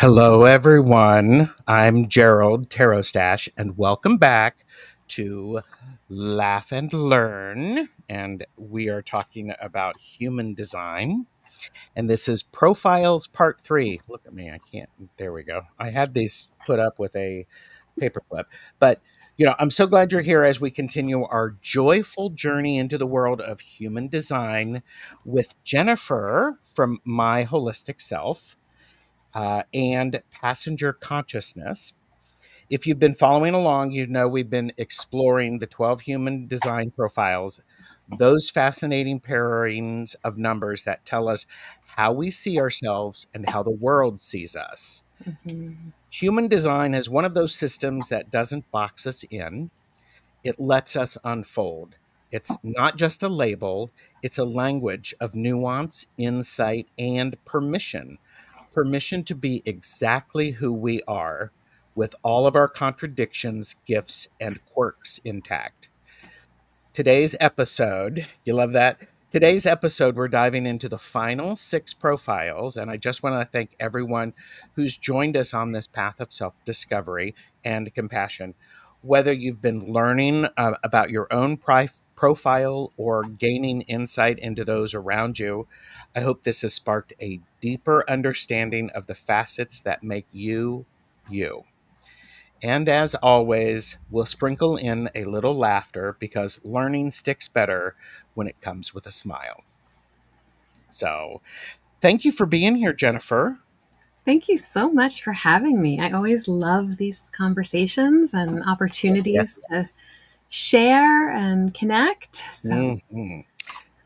Hello, everyone. I'm Gerald, TarotStache, and welcome back to Laugh and Learn. And we are talking about human design. And this is Profiles Part 3. Look at me. I can't. There we go. I had these put up with a paperclip. But, I'm so glad you're here as we continue our joyful journey into the world of human design with Jennifer from My Holistic Self and passenger consciousness. If you've been following along, you know we've been exploring the 12 human design profiles, those fascinating pairings of numbers that tell us how we see ourselves and how the world sees us. Mm-hmm. Human design is one of those systems that doesn't box us in, it lets us unfold. It's not just a label, it's a language of nuance, insight, and permission. Permission to be exactly who we are, with all of our contradictions, gifts, and quirks intact. Today's episode, you love that? Today's episode, we're diving into the final 6 profiles, and I just want to thank everyone who's joined us on this path of self discovery and compassion. Whether you've been learning about your own profile or gaining insight into those around you, I hope this has sparked a deeper understanding of the facets that make you, you. And as always, we'll sprinkle in a little laughter because learning sticks better when it comes with a smile. So, thank you for being here, Jennifer. Thank you so much for having me. I always love these conversations and Yeah. opportunities to share and connect. So, Mhm.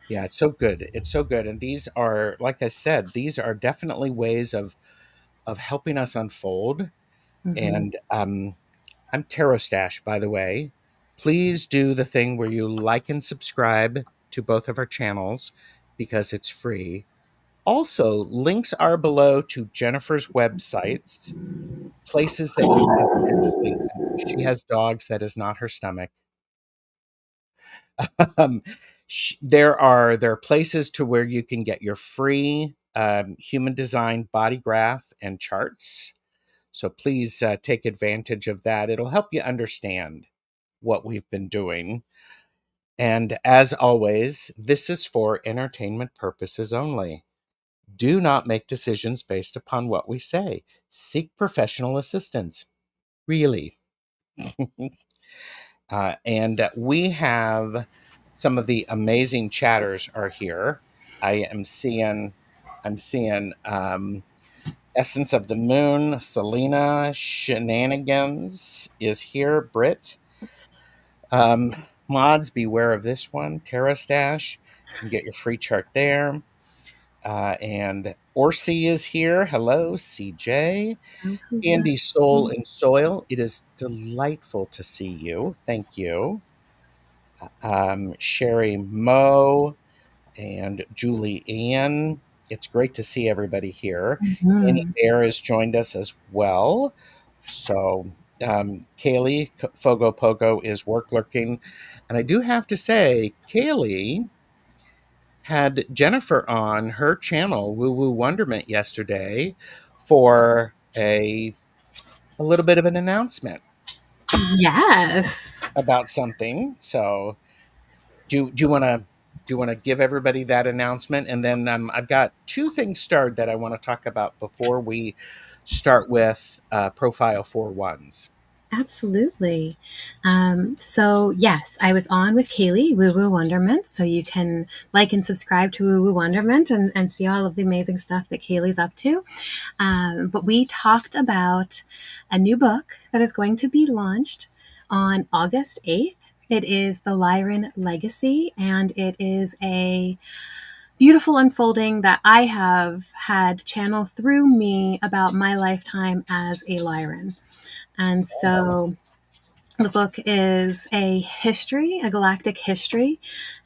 Yeah, it's so good. It's so good. And these are, like I said, these are definitely ways of helping us unfold. mhm. And I'm TarotStache, by the way. Please do the thing where you like and subscribe to both of our channels because it's free. Also, links are below to Jennifer's websites, places that you can actually, she has dogs, that is not her stomach. Um, there are places to where you can get your free human design body graph and charts. So please take advantage of that. It'll help you understand what we've been doing. And as always, this is for entertainment purposes only. Do not make decisions based upon what we say. Seek professional assistance. Really. And we have some of the amazing chatters are here. I'm seeing Essence of the Moon, Selena, Shenanigans is here, Britt. Um, Mods, beware of this one. TerraStash, you can get your free chart there. And Orsi is here. Hello, CJ. Oh, hello. Andy Soul and Soil, it is delightful to see you. Thank you. Sherry Moe and Julie Ann. It's great to see everybody here. Annie Mhm. Bear has joined us as well. So, Kaylee Fogo Pogo is work lurking. And I do have to say, Kaylee had Jennifer on her channel, Woo Woo Wonderment, yesterday for a little bit of an announcement Yes. about something. So do you want to give everybody that announcement, and then I've got 2 things started that I want to talk about before we start with profile 4 ones. Absolutely. So, yes, I was on with Kaylee, Woo Woo Wonderment. So, you can like and subscribe to Woo Woo Wonderment and see all of the amazing stuff that Kaylee's up to. But we talked about a new book that is going to be launched on August 8th. It is The Lyran Legacy, and it is a beautiful unfolding that I have had channel through me about my lifetime as a Lyran. And so the book is a history, a galactic history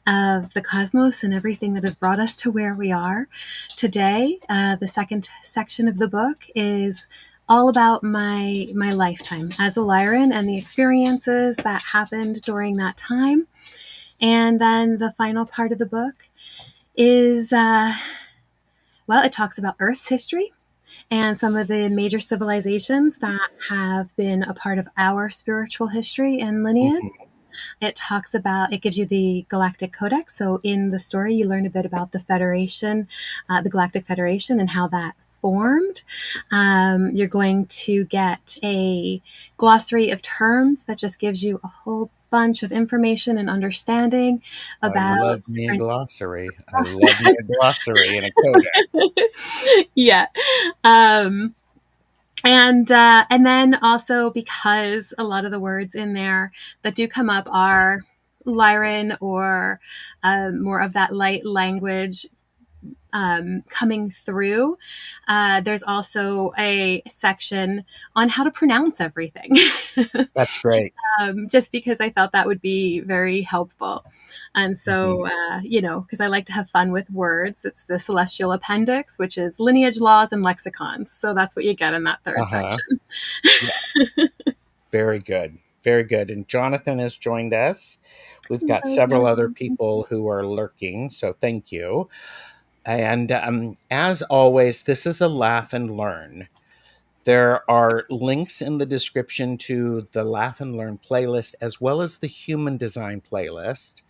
of the cosmos and everything that has brought us to where we are today. The second section of the book is all about my lifetime as a Lyran and the experiences that happened during that time. And then the final part of the book is, well, it talks about Earth's history. and some of the major civilizations that have been a part of our spiritual history and lineage. Mhm. It talks about, it gives you the Galactic Codex. So in the story, you learn a bit about the Federation, the Galactic Federation, and how that formed. You're going to get a glossary of terms that just gives you a whole bunch of information and understanding I about love me a different glossary. I love me a processes. glossary and a codex. Yeah. Um, and then also because a lot of the words in there that do come up are Lyran or more of that light language coming through. There's also a section on how to pronounce everything, That's great. just because I felt that would be very helpful. And Mhm. so, because I like to have fun with words, it's the Celestial Appendix, which is lineage, laws, and lexicons. So that's what you get in that third Uh-huh. section. Yeah. Very good. Very good. And Jonathan has joined us. We've got Hello, several other Jonathan. people who are lurking, so thank you. And as always, this is a laugh and learn. There are links in the description to the Laugh and Learn playlist as well as the Human Design playlist.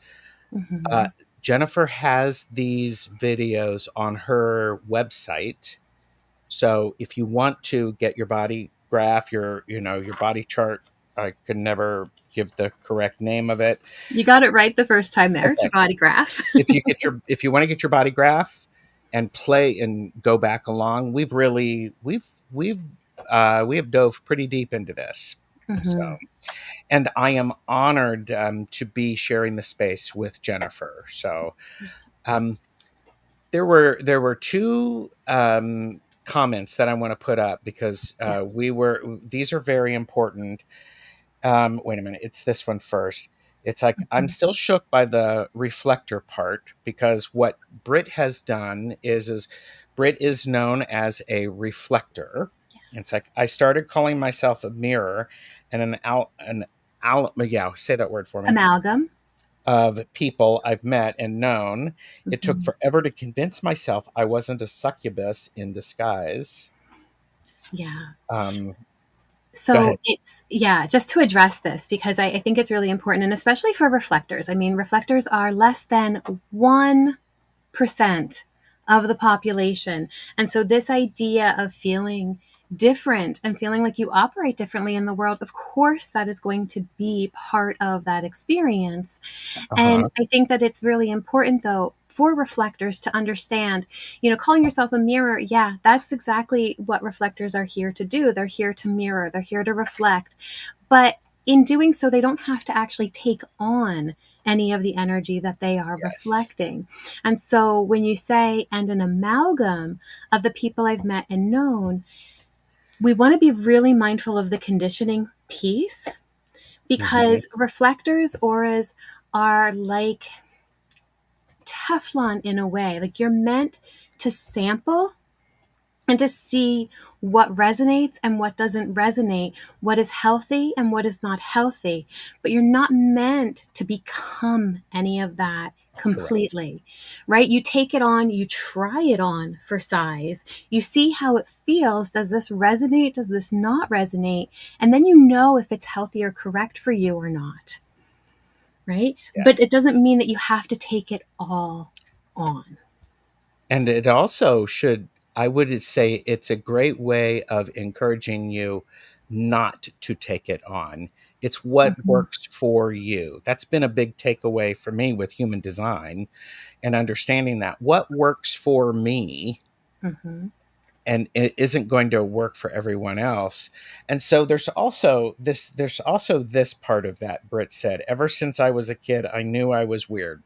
Uh, Mhm. Jennifer has these videos on her website. So if you want to get your body graph, your body chart, I could never give the correct name of it. You got it right the first time there, Okay. Chibati graph. If you want to get your body graph and play and go back along, we have dove pretty deep into this. So, Mhm. and I am honored to be sharing the space with Jennifer. So, um, there were two comments that I want to put up because Yeah. these are very important. Wait a minute, it's this one first. It's like I'm Mhm. still shook by the reflector part because what Brit has done is Brit is known as a reflector. Yes. It's like I started calling myself a mirror and yeah, say that word for me, Amalgam. of people I've met and known. It took Mhm. forever to convince myself I wasn't a succubus in disguise. Yeah. Um, Go So ahead. it's, yeah, just to address this, because I think it's really important, and especially for reflectors. I mean, reflectors are less than 1% of the population. And so, this idea of feeling different and feeling like you operate differently in the world, of course, that is going to be part of that experience. And Uh-huh. I think that it's really important, though, for reflectors to understand, calling yourself a mirror, yeah, that's exactly what reflectors are here to do. They're here to mirror, they're here to reflect. But in doing so, they don't have to actually take on any of the energy that they are Yes. reflecting. And so when you say, and an amalgam of the people I've met and known, we want to be really mindful of the conditioning piece, Hmm. because reflectors, auras, are like Teflon in a way. Like, you're meant to sample and to see what resonates and what doesn't resonate, what is healthy and what is not healthy. But you're not meant to become any of that Correct. completely, right? You take it on, you try it on for size, you see how it feels. Does this resonate? Does this not resonate? And then you know if it's healthy or correct for you or not, right? Yeah. But it doesn't mean that you have to take it all on. And it also should, I would say it's a great way of encouraging you not to take it on. It's what Mhm, works for you. That's been a big takeaway for me with human design and understanding that what works for me mhm. and it isn't going to work for everyone else. And so there's also this part of that Britt said, ever since I was a kid, I knew I was weird.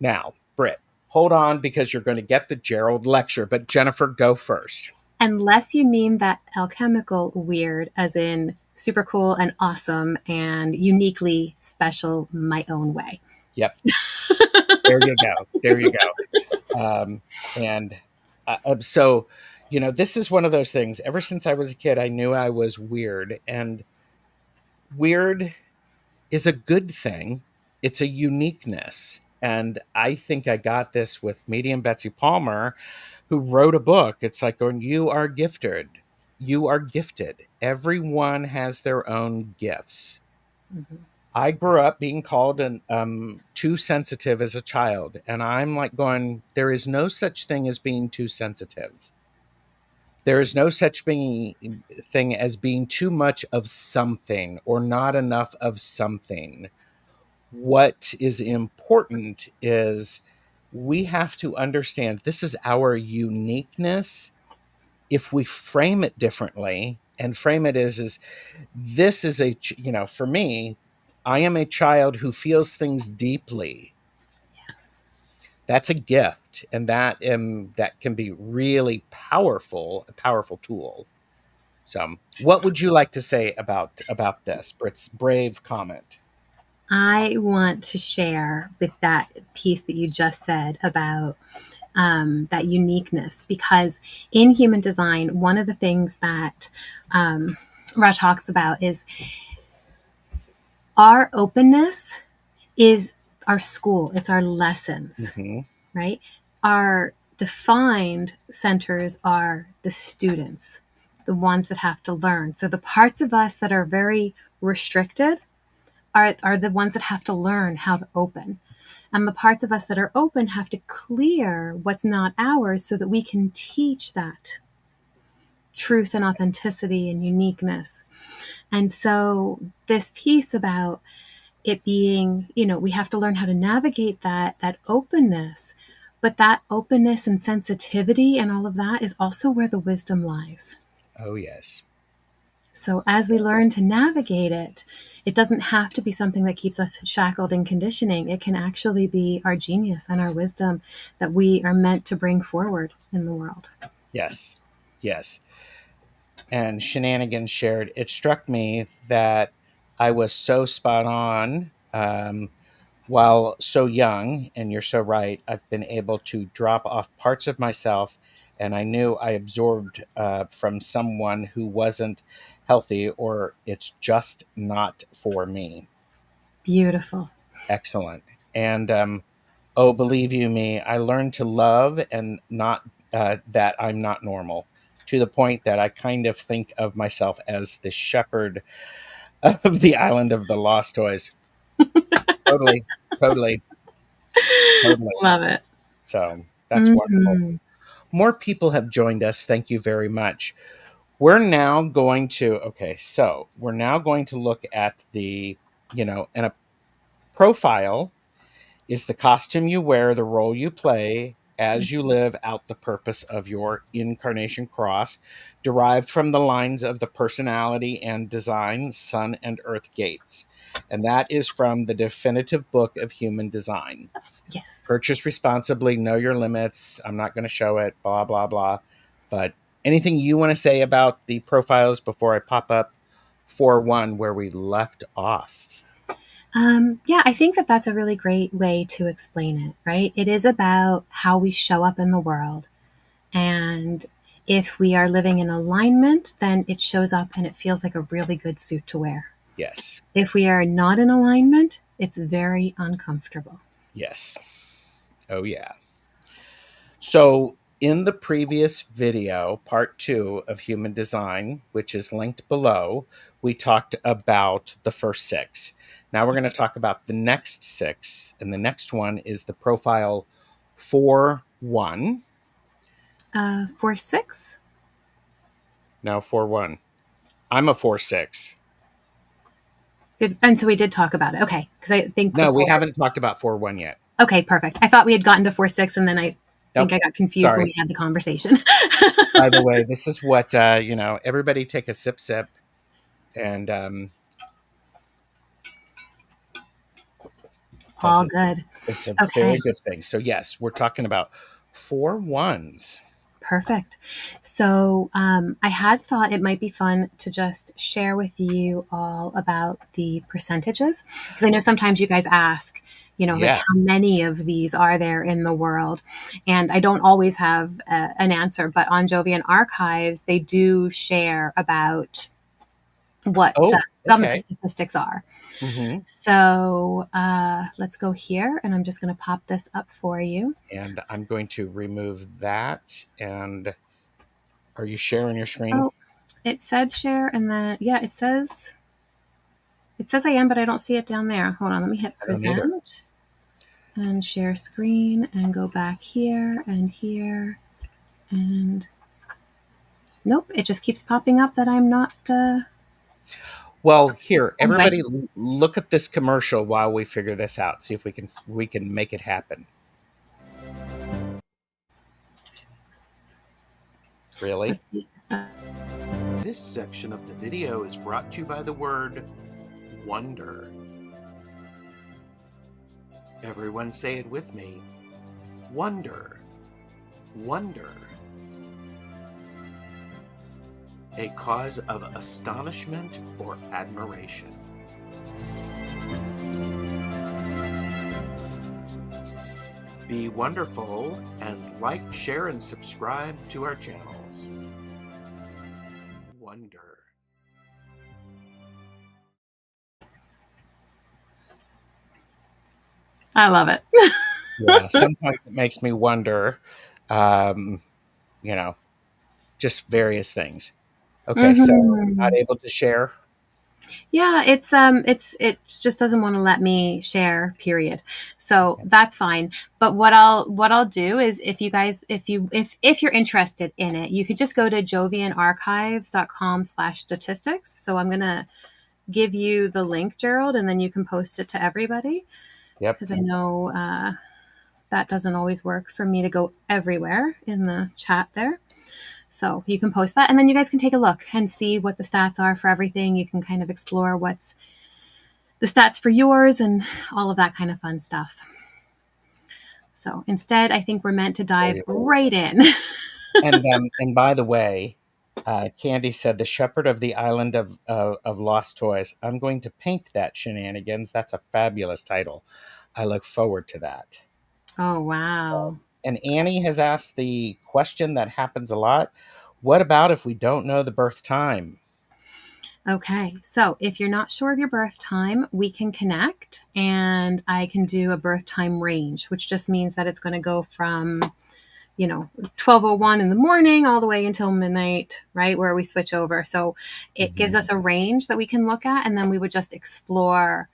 Now, Britt, hold on because you're going to get the Gerald lecture, but Jennifer, go first. Unless you mean that alchemical weird, as in super cool and awesome and uniquely special my own way. Yep. There you go. There you go. And so, this is one of those things. Ever since I was a kid, I knew I was weird. And weird is a good thing. It's a uniqueness. And I think I got this with medium Betsy Palmer, who wrote a book. It's like going, you are gifted. You are gifted. Everyone has their own gifts. Mhm. I grew up being called too sensitive as a child. And I'm like going, there is no such thing as being too sensitive. There is no such thing as being too much of something or not enough of something. What is important is we have to understand this is our uniqueness. If we frame it differently, and frame it is this is for me, I am a child who feels things deeply. That's a gift, and that can be really powerful, a powerful tool. So, what would you like to say about this? Britt's brave comment. I want to share with that piece that you just said about that uniqueness, because in human design, one of the things that Ra talks about is our openness is our school, it's our lessons, Hmm. right? Our defined centers are the students, the ones that have to learn. So the parts of us that are very restricted are the ones that have to learn how to open. And the parts of us that are open have to clear what's not ours so that we can teach that truth and authenticity and uniqueness. And so this piece about it being, we have to learn how to navigate that openness. But that openness and sensitivity and all of that is also where the wisdom lies. Oh yes. So as we learn to navigate it, it doesn't have to be something that keeps us shackled in conditioning. It can actually be our genius and our wisdom that we are meant to bring forward in the world. Yes. Yes. And Shenanigans shared, it struck me that I was so spot on. While so young, and you're so right, I've been able to drop off parts of myself, and I knew I absorbed from someone who wasn't healthy, or it's just not for me. Beautiful. Excellent. And oh, believe you me, I learned to love and not that I'm not normal, to the point that I kind of think of myself as the shepherd of the island of the lost toys. Totally, totally, totally. Love it. So that's wonderful. Mm-hmm. More people have joined us. Thank you very much. We're now going to look at and a profile is the costume you wear, the role you play as you live out the purpose of your incarnation cross, derived from the lines of the personality and design, sun and earth gates. And that is from the definitive book of human design. Yes. Purchase responsibly, know your limits. I'm not going to show it, blah, blah, blah. But anything you want to say about the profiles before I pop up 4-1 where we left off? Yeah, I think that that's a really great way to explain it, right? It is about how we show up in the world. And if we are living in alignment, then it shows up and it feels like a really good suit to wear. Yes. If we are not in alignment, it's very uncomfortable. Yes. Oh, yeah. So, in the previous video, part 2 of human design, which is linked below, we talked about the first 6. Now we're going to talk about the next 6. And the next one is the profile 4-1. 4-6? No, 4-1. I'm a 4-6. And so we did talk about it. Okay. Because I think No, we before. haven't talked about 4-1 yet. Okay, perfect. I thought we had gotten to 4-6, and then I think Nope. I got confused when Sorry. we had the conversation. By the way, this is what, everybody take a sip, and because All good. it's a Okay. very good thing. So yes, we're talking about 4-1s. Perfect. So I had thought it might be fun to just share with you all about the percentages, because I know sometimes you guys ask, like Yes. how many of these are there in the world? And I don't always have an answer, but on Jovian Archives, they do share about what Oh, some of the okay. statistics are. Hmm. So let's go here, and I'm just going to pop this up for you. And I'm going to remove that. And are you sharing your screen? Oh, it said share, and then yeah, it says I am, but I don't see it down there. Hold on, let me hit I don't either. present and share screen and go back here and nope, it just keeps popping up that I'm not. Well, here, Anyway, everybody, look at this commercial while we figure this out. See if we can make it happen. Really? let's see. This section of the video is brought to you by the word wonder. Everyone say it with me. Wonder. Wonder. A cause of astonishment or admiration. Be wonderful and like, share, and subscribe to our channels. Wonder. I love it. Yeah, sometimes it makes me wonder, um, you know, just various things. Okay, so not Mm-hmm. able to share. Yeah, it just doesn't want to let me share, period. So that's fine. But what I'll do is if you guys if you're interested in it, you could just go to jovianarchives.com/statistics. So I'm gonna give you the link, Gerald, and then you can post it to everybody Yep, because I know that doesn't always work for me to go everywhere in the chat there. So you can post that, and then you guys can take a look and see what the stats are for everything. You can kind of explore what's the stats for yours and all of that kind of fun stuff. So instead, I think we're meant to dive right in. and by the way, Candy said the Shepherd of the Island of Lost Toys. I'm going to paint that shenanigans. That's a fabulous title. I look forward to that. Oh, So, wow. and Annie has asked the question that happens a lot. What about if we don't know the birth time? Okay, so if you're not sure of your birth time, we can connect and I can do a birth time range, which just means that it's going to go from 12:01 in the morning all the way until midnight, right, where we switch over. So it gives Mhm. us a range that we can look at, and then we would just explore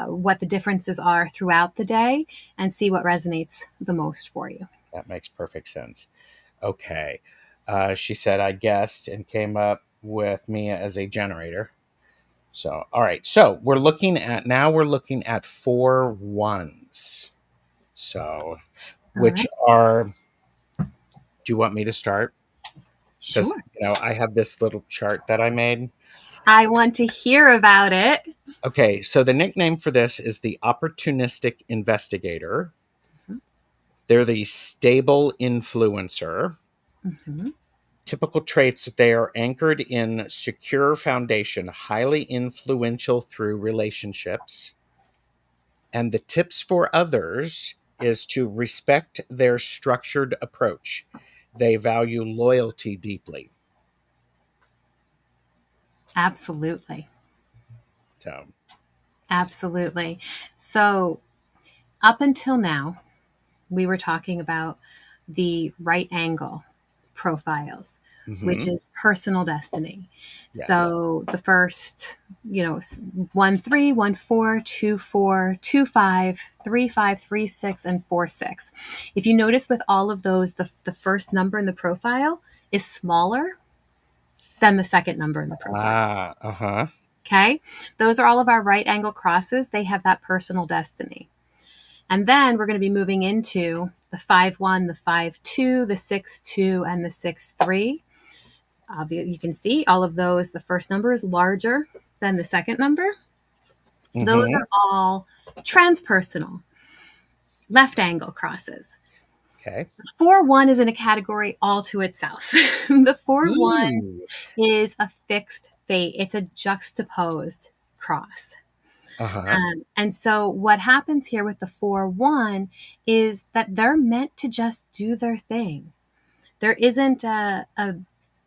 what the differences are throughout the day and see what resonates the most for you. That makes perfect sense. Okay. She said, I guessed and came up with Mia as a generator. So, all right. So we're looking at 4 1s. So, All which right. are, do you want me to start? Because, Sure. I have this little chart that I made. I want to hear about it. Okay. So the nickname for this is the opportunistic investigator. They're the stable influencer. Mm-hmm. Typical traits, they are anchored in secure foundation, highly influential through relationships. And the tips for others is to respect their structured approach. They value loyalty deeply. Absolutely. So, Absolutely. So, up until now, we were talking about the right angle profiles, which mhm, is personal destiny. yes, So the first, 1 3, 1 4, 2 4, 2 5, 3 5, 3 6, and 4 6. If you notice with all of those, the first number in the profile is smaller than the second number in the profile. uh-huh, Okay. Those are all of our right angle crosses. They have that personal destiny. And then we're going to be moving into the 5 1, the 5 2, the 6 2, and the 6 3. You can see all of those. The first number is larger than the second number. Those mhm, are all transpersonal, left angle crosses. okay. 4 1 is in a category all to itself. The 4 1 Ooh, is a fixed fate, it's a juxtaposed cross. uh-huh, And so what happens here with the 4 1 is that they're meant to just do their thing. There isn't a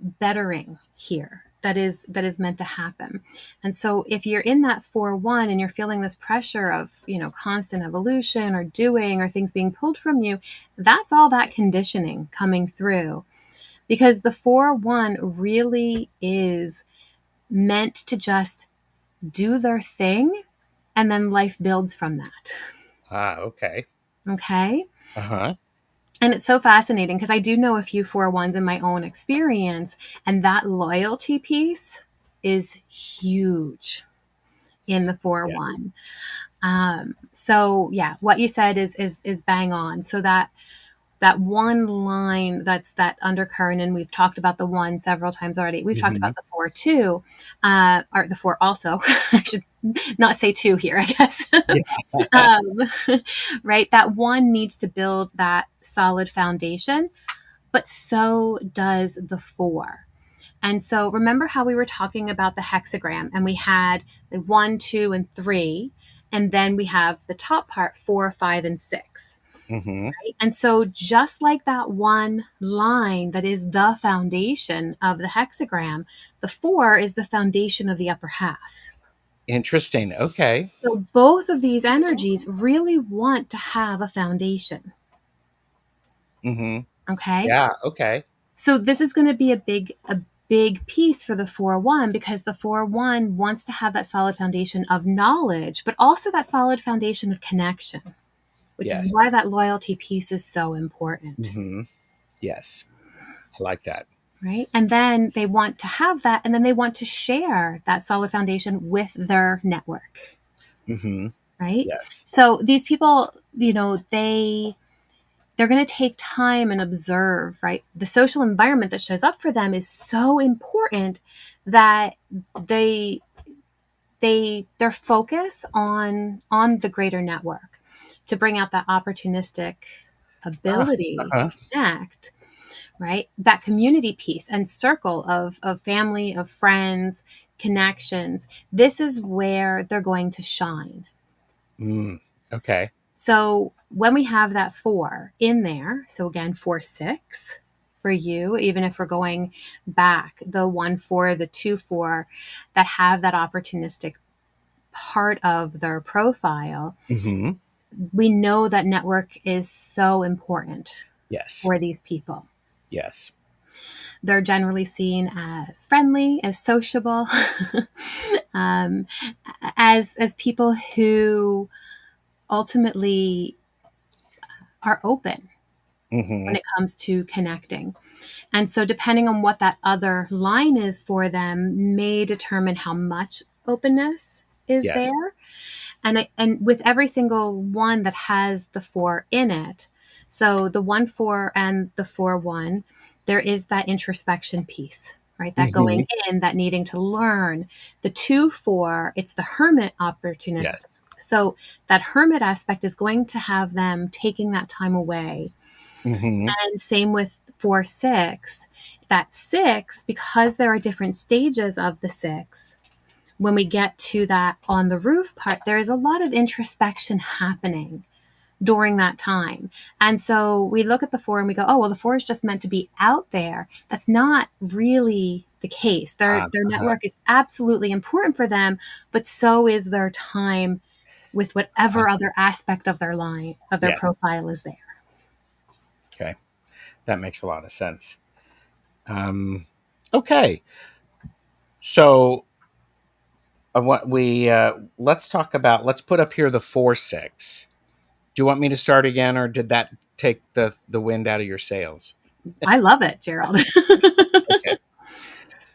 bettering here. that is meant to happen. And so if you're in that 4-1 and you're feeling this pressure of, constant evolution or doing or things being pulled from you, that's all that conditioning coming through. Because the 4-1 really is meant to just do their thing, and then life builds from that. Okay. Okay. Uh-huh. And it's so fascinating because I do know a few 4-1s in my own experience, and that loyalty piece is huge in the Yeah. 4-1. So yeah, what you said is bang on. So that one line, that's that undercurrent, and we've talked about the 1 several times already. We've talked Mm-hmm. about the 4 too, or the 4 also. I should not say 2 here, I guess. Yeah. Right, that 1 needs to build that solid foundation, but so does the 4. And so remember how we were talking about the hexagram, and we had the 1, 2, and 3, and then we have the top part 4, 5, and 6. Mm-hmm. Right? And so just like that one line that is the foundation of the hexagram, the 4 is the foundation of the upper half. Interesting. Okay. So both of these energies really want to have a foundation. Mm-hmm. Okay. Yeah. Okay. So this is going to be a big piece for the 4-1, because the 4-1 wants to have that solid foundation of knowledge, but also that solid foundation of connection, which is Yes. why that loyalty piece is so important. Mm-hmm. Yes. I like that. Right. And then they want to have that, and then they want to share that solid foundation with their network. Mm-hmm. Right. Yes. So these people, they're going to take time and observe, right? The social environment that shows up for them is so important that they their focus on the greater network to bring out that opportunistic ability to Uh-huh. connect, right? That community piece and circle of family, of friends, connections. This is where they're going to shine. Okay. So when we have that 4 in there, so again, 4, 6 for you, even if we're going back, the 1, 4, the 2, 4 that have that opportunistic part of their profile, Mm-hmm. we know that network is so important Yes. for these people. Yes. They're generally seen as friendly, as sociable, um, as people who ultimately are open Mm-hmm. when it comes to connecting. And so depending on what that other line is for them may determine how much openness is Yes. there. And with every single one that has the 4 in it, so the 1, 4 and the 4, 1, there is that introspection piece, right? That Mm-hmm. going in, that needing to learn. The 2, 4, it's the hermit opportunist. Yes. So that hermit aspect is going to have them taking that time away. Mm-hmm. And same with 4, 6. That 6, because there are different stages of the 6, when we get to that on the roof part, there is a lot of introspection happening during that time. And so we look at the 4 and we go, oh, well, the 4 is just meant to be out there. That's not really the case. Their Uh-huh. network is absolutely important for them, but so is their time with whatever other aspect of their line, of their Yes. profile is there. Okay. That makes a lot of sense. Okay. So what we let's talk about. Let's put up here the 4, 6. Do you want me to start again, or did that take the wind out of your sails? I love it, Gerald. Okay.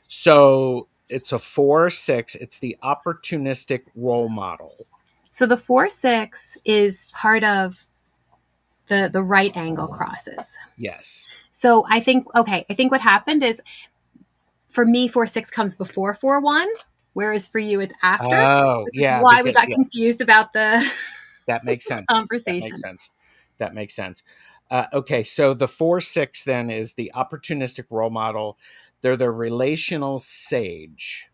So it's a 4, 6. It's the opportunistic role model. So the 4, 6 is part of the right angle crosses. Yes. So I think what happened is, for me, 4, 6 comes before 4, 1, whereas for you it's after, Oh, which is yeah. why we Because got yeah, confused about the that makes sense. That makes conversation. sense. That makes sense. Okay, so the 4, 6 then is the opportunistic role model. They're the relational sage,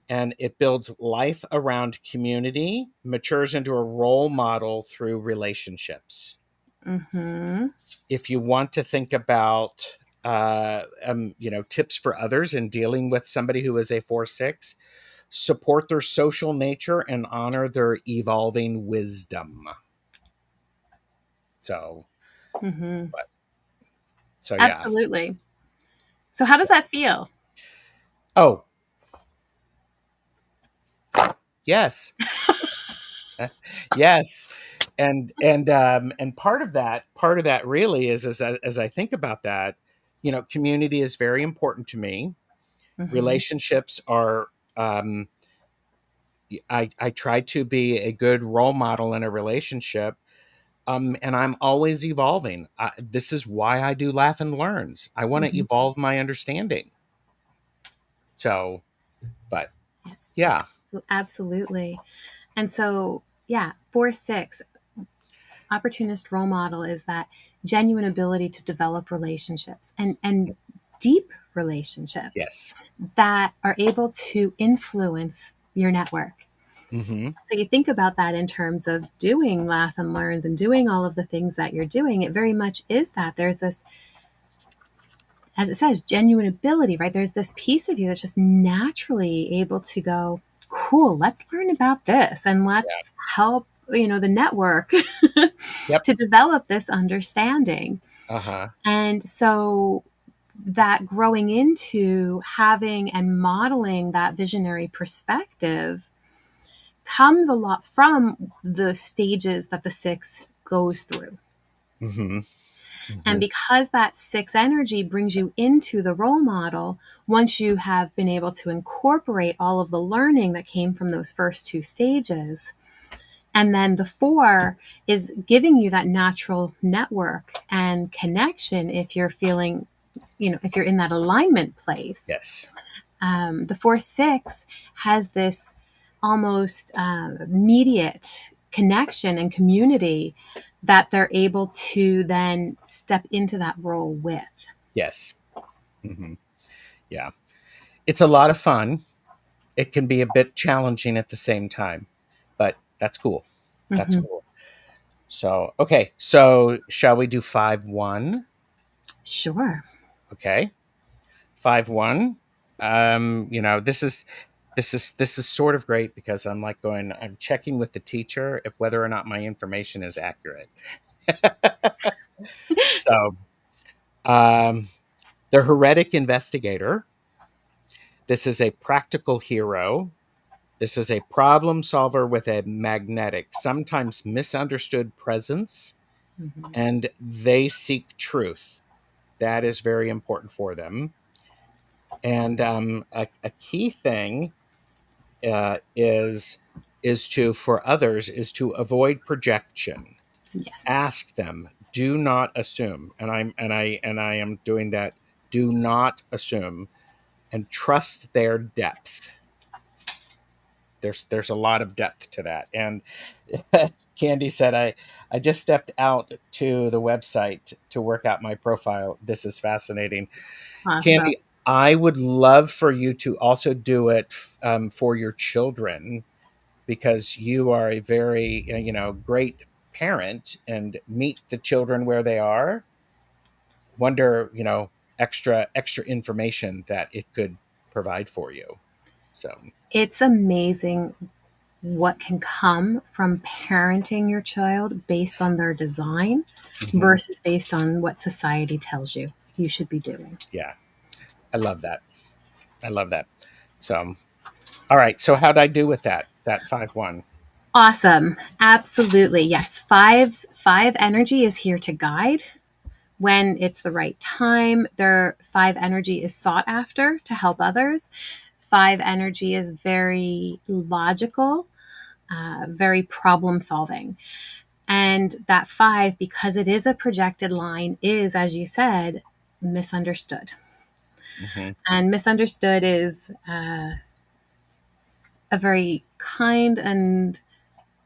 and it builds life around community, matures into a role model through relationships. Mm-hmm. If you want to think about tips for others in dealing with somebody who is a 4/6. Support their social nature and honor their evolving wisdom. So, Mm-hmm. but, so yeah. Absolutely. So how does that feel? Oh, yes. Yes. And part of that really is, as I think about that, community is very important to me. Mm-hmm. Relationships are, I try to be a good role model in a relationship. And I'm always evolving. This is why I do Laugh and Learns. I want to Mm-hmm. evolve my understanding. So, but yeah. Absolutely. And so, yeah, 4/6 opportunist role model is that genuine ability to develop relationships and deep relationships Yes. that are able to influence your network. Hmm. So you think about that in terms of doing Laugh and Learns and doing all of the things that you're doing. It very much is that there's this, as it says, genuine ability, right? There's this piece of you that's just naturally able to go, cool, let's learn about this and let's help, the network Yep. to develop this understanding. Uh-huh. And so that growing into having and modeling that visionary perspective comes a lot from the stages that the 6 goes through. Hmm. And Hmm. because that 6 energy brings you into the role model, once you have been able to incorporate all of the learning that came from those first 2 stages, and then the 4 is giving you that natural network and connection if you're feeling, if you're in that alignment place. Yes. The 4/6 has this almost immediate connection and community that they're able to then step into that role with. Yes. Hmm. Yeah. It's a lot of fun. It can be a bit challenging at the same time, but that's cool. That's Mm-hmm. cool. So, okay. So, shall we do 5/1? Sure. Okay. 5/1. This is sort of great because I'm checking with the teacher if whether or not my information is accurate. So, um, the heretic investigator. This is a practical hero. This is a problem solver with a magnetic, sometimes misunderstood presence, Mm-hmm. and they seek truth. That is very important for them. And a key thing is to for others is to avoid projection. Yes. Ask them. Do not assume. And I am doing that. Do not assume, and trust their depth. There's a lot of depth to that. And Candy said, I just stepped out to the website to work out my profile. This is fascinating. Awesome. Candy, I would love for you to also do it for your children, because you are a very great parent and meet the children where they are. Wonder extra information that it could provide for you. So. It's amazing what can come from parenting your child based on their design Mhm. versus based on what society tells you should be doing. Yeah, I love that. I love that. So, all right. So, how'd I do with that 5/1? Awesome. Absolutely. Yes. Five energy is here to guide when it's the right time. Their 5 energy is sought after to help others. 5 energy is very logical, very problem solving. And that 5, because it is a projected line, is, as you said, misunderstood. Hmm. And misunderstood is a very kind and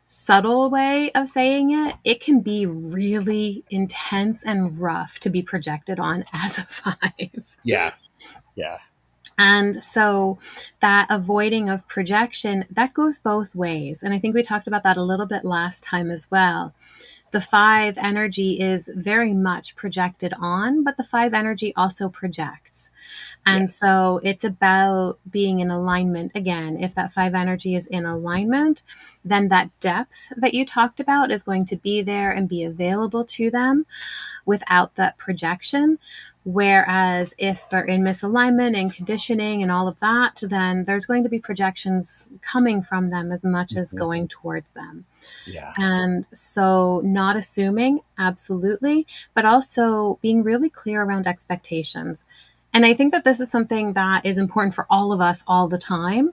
subtle way of saying it. It can be really intense and rough to be projected on as a 5. Yeah. Yeah. And so that avoiding of projection, that goes both ways. And I think we talked about that a little bit last time as well. The 5 energy is very much projected on, but the 5 energy also projects. And Yes. so it's about being in alignment. Again, if that 5 energy is in alignment, then that depth that you talked about is going to be there and be available to them without that projection. Whereas if they're in misalignment and conditioning and all of that, then there's going to be projections coming from them as much as Mhm. going towards them. Yeah. And so, not assuming, absolutely, but also being really clear around expectations. And I think that this is something that is important for all of us all the time,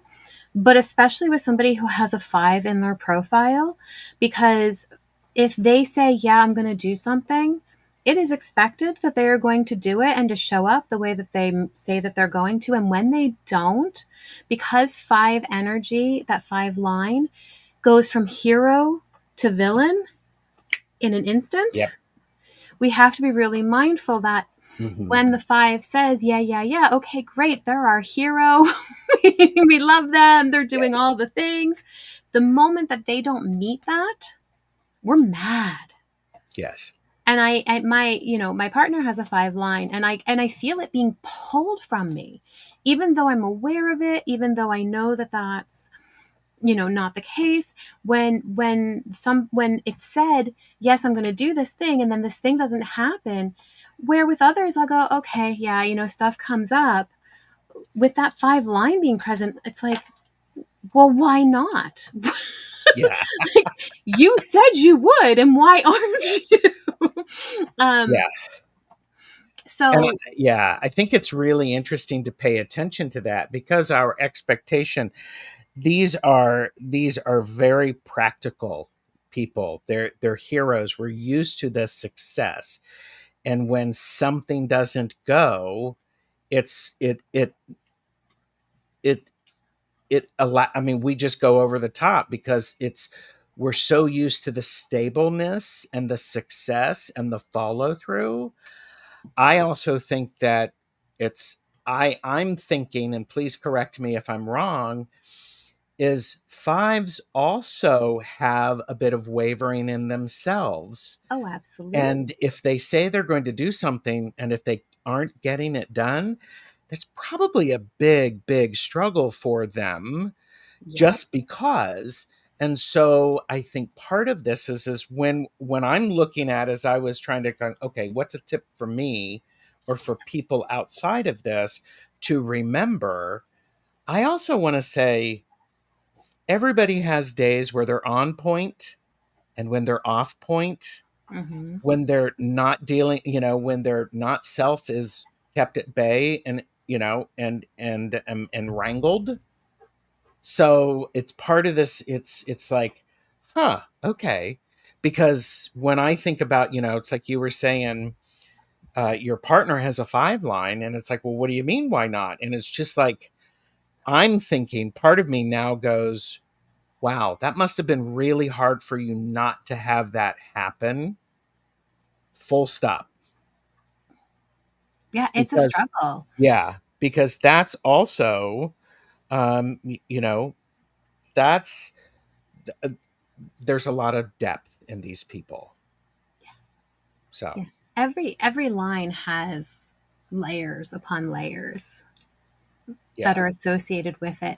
but especially with somebody who has a 5 in their profile, because if they say, yeah, I'm going to do something, it is expected that they are going to do it and to show up the way that they say that they're going to. And when they don't, because 5 energy, that 5 line, goes from hero to villain in an instant, Yep. we have to be really mindful that Hmm. when the 5 says, yeah, yeah, yeah, okay, great, they're our hero. We love them. They're doing Yes. all the things. The moment that they don't meet that, we're mad. Yes. And my partner has a 5 line, and I feel it being pulled from me, even though I'm aware of it, even though I know that that's not the case. When it's said, yes, I'm going to do this thing, and then this thing doesn't happen, where with others I'll go, okay, yeah, stuff comes up. With that 5 line being present, it's like, well, why not? Yeah. Like, you said you would, and why aren't you? Yeah. And So yeah, I think it's really interesting to pay attention to that because our expectation, these are very practical people. They're heroes. We're used to the success. And when something doesn't go, it's it it a lot. I mean, we just go over the top because we're so used to the stableness and the success and the follow through. I also think that it's I'm thinking, and please correct me if I'm wrong, is fives also have a bit of wavering in themselves. oh, absolutely. And if they say they're going to do something and if they aren't getting it done, that's probably a big, big struggle for them Yep. just because. And so I think part of this is when I'm looking at, as I was trying to okay, what's a tip for me or for people outside of this to remember? I also want to say everybody has days where they're on point and when they're off point, Hmm. when they're not dealing, when their not self is kept at bay and and wrangled. So it's part of this. It's like, huh, okay. Because when I think about, it's like you were saying, your partner has a 5 line, and it's like, well, what do you mean? Why not? And it's just like I'm thinking. Part of me now goes, wow, that must have been really hard for you not to have that happen. Full stop. Yeah, it's a Because struggle. yeah, because that's also, that's uh, there's a lot of depth in these people. So Yeah. Every line has layers upon layers that yeah. are associated with it.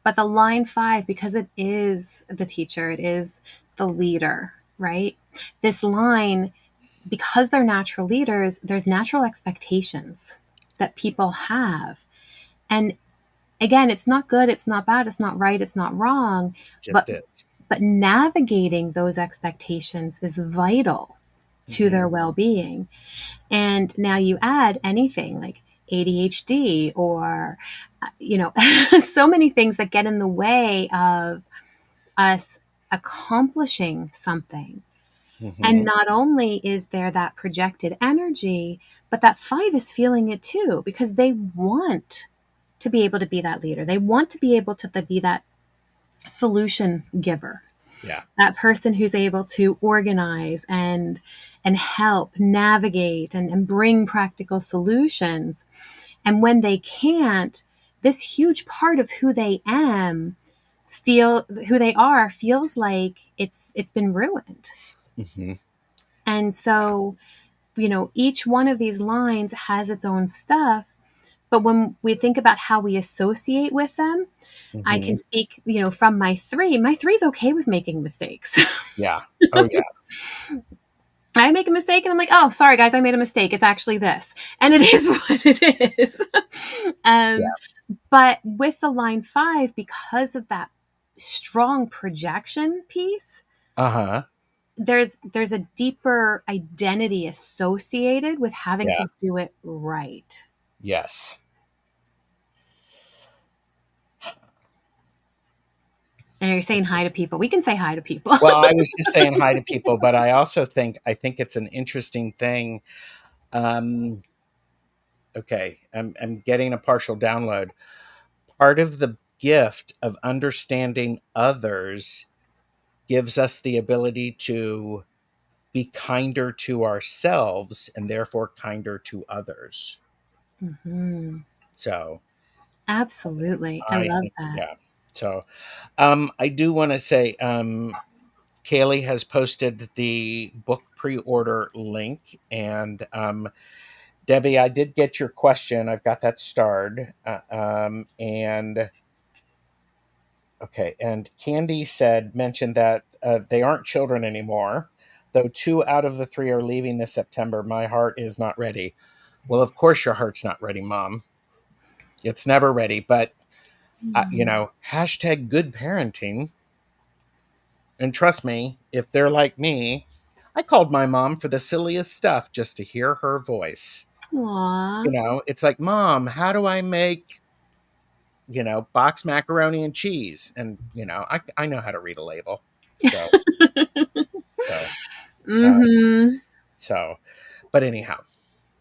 But the line 5, because it is the teacher, it is the leader, right? This line, because they're natural leaders, there's natural expectations that people have. And again, it's not good, it's not bad, it's not right, it's not wrong, but Just is. navigating those expectations is vital to Hmm. their well-being. And now you add anything like ADHD or, so many things that get in the way of us accomplishing something. And Hmm. not only is there that projected energy, but that 5 is feeling it too because they want to be able to be that leader. They want to be able to be that solution giver, Yeah. that person who's able to organize and help navigate and bring practical solutions. And when they can't, this huge part of who they are feels like it's been ruined. Hmm. And so, each one of these lines has its own stuff. But when we think about how we associate with them, I Hmm. can speak, from my three. My three's okay with making mistakes. Yeah. Oh yeah. I make a mistake and I'm like, oh, sorry guys, I made a mistake. It's actually this. And it is what it is. um, Yeah. but with the line 5, because of that strong projection piece, Uh-huh. there's a deeper identity associated with having Yeah. to do it right. Yes. And you're saying hi to people. We can say hi to people. Well, I was just saying hi to people, but I think it's an interesting thing. Um, okay, I'm getting a partial download. Part of the gift of understanding others gives us the ability to be kinder to ourselves and therefore kinder to others. Hmm. So Absolutely. I I love think, that. yeah. So I do want to say, Kaylee has posted the book pre-order link, and Debbie, I did get your question. I've got that starred, and okay. And Candy mentioned that they aren't children anymore, though 2 out of the 3 are leaving this September. My heart is not ready. Well, of course your heart's not ready, Mom. It's never ready. But hashtag good parenting. And trust me, if they're like me, I called my mom for the silliest stuff just to hear her voice. Aw. It's like, Mom, how do I make, box macaroni and cheese? And, I know how to read a label. So, so, uh, Mm-hmm. so, but anyhow,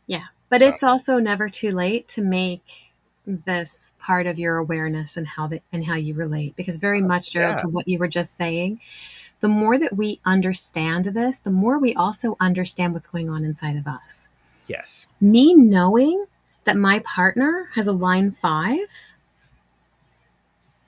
Yeah. But so it's also never too late to make this part of your awareness and how you relate. Because very much, Gerald, yeah, to what you were just saying, the more that we understand this, the more we also understand what's going on inside of us. yes, Me knowing that my partner has a line 5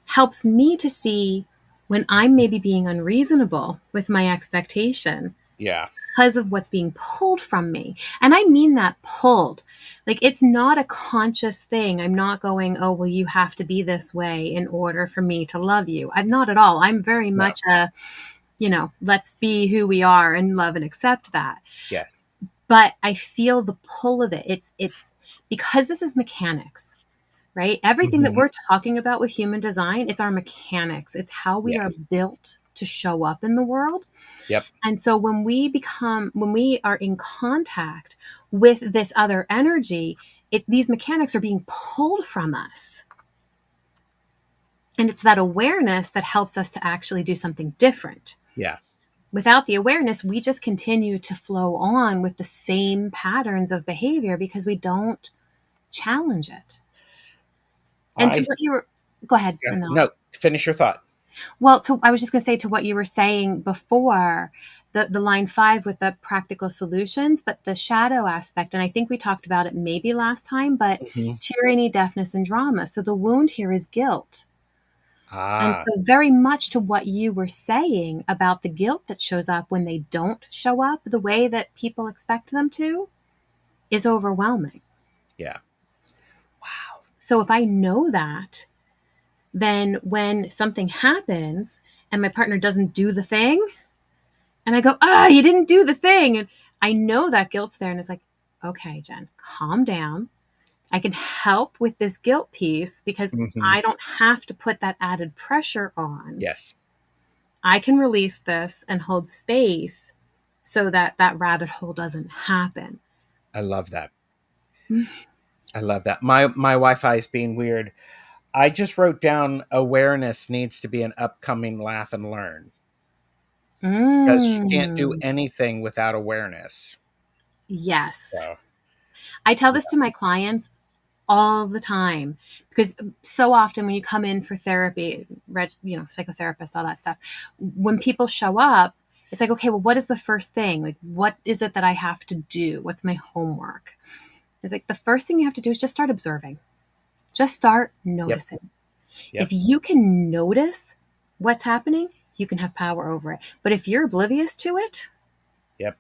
helps me to see when I'm maybe being unreasonable with my expectation yeah, because of what's being pulled from me. And I mean that pulled. Like it's not a conscious thing. I'm not going, oh, well, you have to be this way in order for me to love you. I'm not at all. I'm very no, much let's be who we are and love and accept that. yes, But I feel the pull of it. It's because this is mechanics, right? Everything that hmm, we're talking about with human design, it's our mechanics. It's how we yeah, are built to show up in the world. yep, And so when we are in contact with this other energy, these mechanics are being pulled from us. And it's that awareness that helps us to actually do something different. yeah. Without the awareness, we just continue to flow on with the same patterns of behavior because we don't challenge it. And to I what you were, go ahead. yeah, And then no. Finish your thought. I was just going to say to what you were saying before, the line 5 with the practical solutions, but the shadow aspect, and I think we talked about it maybe last time, but Hmm. tyranny, deafness, and drama. So the wound here is guilt. And Ah, so, very much to what you were saying about the guilt that shows up when they don't show up the way that people expect them to is overwhelming. yeah. Wow. So, if I know that, then when something happens and my partner doesn't do the thing, and I go, you didn't do the thing. And I know that guilt's there. And it's like, okay, Jen, calm down. I can help with this guilt piece because Hmm. I don't have to put that added pressure on. Yes, I can release this and hold space so that that rabbit hole doesn't happen. I love that. I love that. My Wi-Fi is being weird. I just wrote down awareness needs to be an upcoming laugh and learn because you can't do Mm, anything without awareness. yes. So, I tell yeah. this to my clients all the time because so often when you come in for therapy, psychotherapist, all that stuff, when people show up, it's like, okay, well, what is the first thing? Like, what is it that I have to do? What's my homework? It's like the first thing you have to do is just start observing, just start Yep. noticing. If Yep. you can notice what's happening, you can have power over it. But if you're oblivious to it, Yep.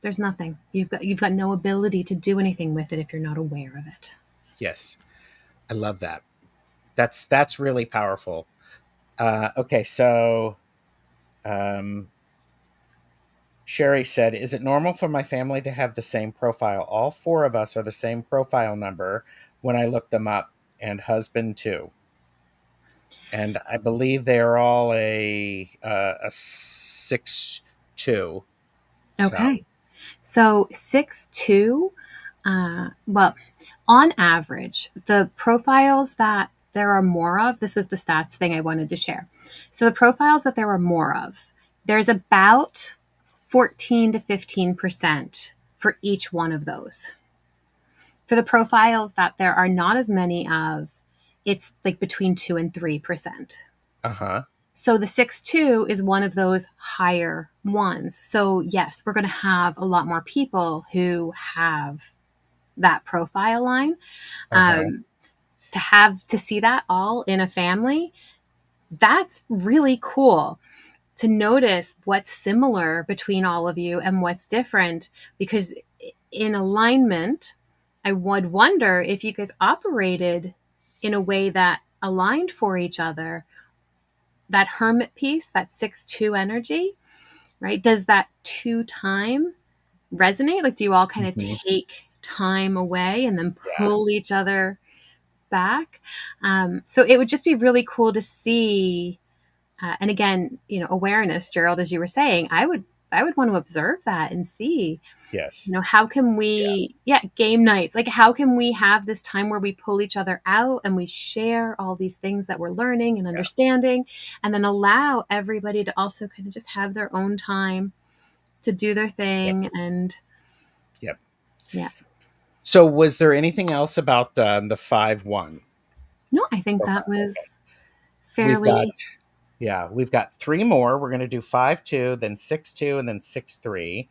There's nothing. You've got no ability to do anything with it if you're not aware of it. Yes. I love that. That's really powerful. Okay, so um, Sherry said, "Is it normal for my family to have the same profile? All four of us are the same profile number when I look them up, and husband too. And I believe they are all a 6'2". So, Okay. So 6'2", well, on average, the profiles that there are more of, this was the stats thing I wanted to share. So the profiles that there are more of, there's about 14 to 15% for each one of those. For the profiles that there are not as many of, it's like between 2 and 3%. uh-huh. So the 6'2" is one of those higher ones. So yes, we're going to have a lot more people who have that profile line. Uh-huh. To see that all in a family, that's really cool. To notice what's similar between all of you and what's different, because in alignment, I would wonder if you guys operated in a way that aligned for each other. That hermit piece, that 6'2" energy, right? Does that 2 time resonate? Like, do you all kind of Mhm. take time away and then Yeah. pull each other back? So it would just be really cool to see. And again, awareness, Gerald, as you were saying, I would want to observe that and see, Yes. how can Yeah. we, game nights, like how can we have this time where we pull each other out and we share all these things that we're learning and Yeah. understanding, and then allow everybody to also kind of just have their own time to do their Yep. thing. And Yep. yeah, So was there anything else about the 5-1 no, I think that profile? Okay. was We've got fairly, Yeah, we've got three more. We're going to do 5-2, then 6-2, and then 6-3.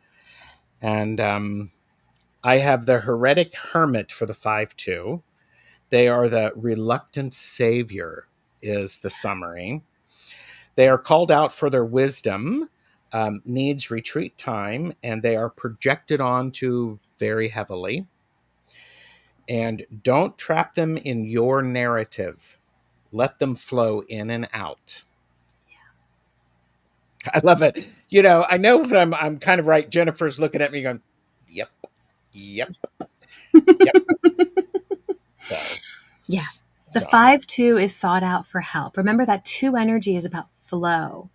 And I have the heretic hermit for the 5-2. They are the reluctant savior, is the summary. They are called out for their wisdom, needs retreat time, and they are projected onto very heavily. And don't trap them in your narrative. Let them flow in and out. I love it. I know that I'm kind of right. Jennifer's looking at me going, "Yep, yep, yep." So, yeah. The so 5-2 is sought out for help. Remember that 2 energy is about flow.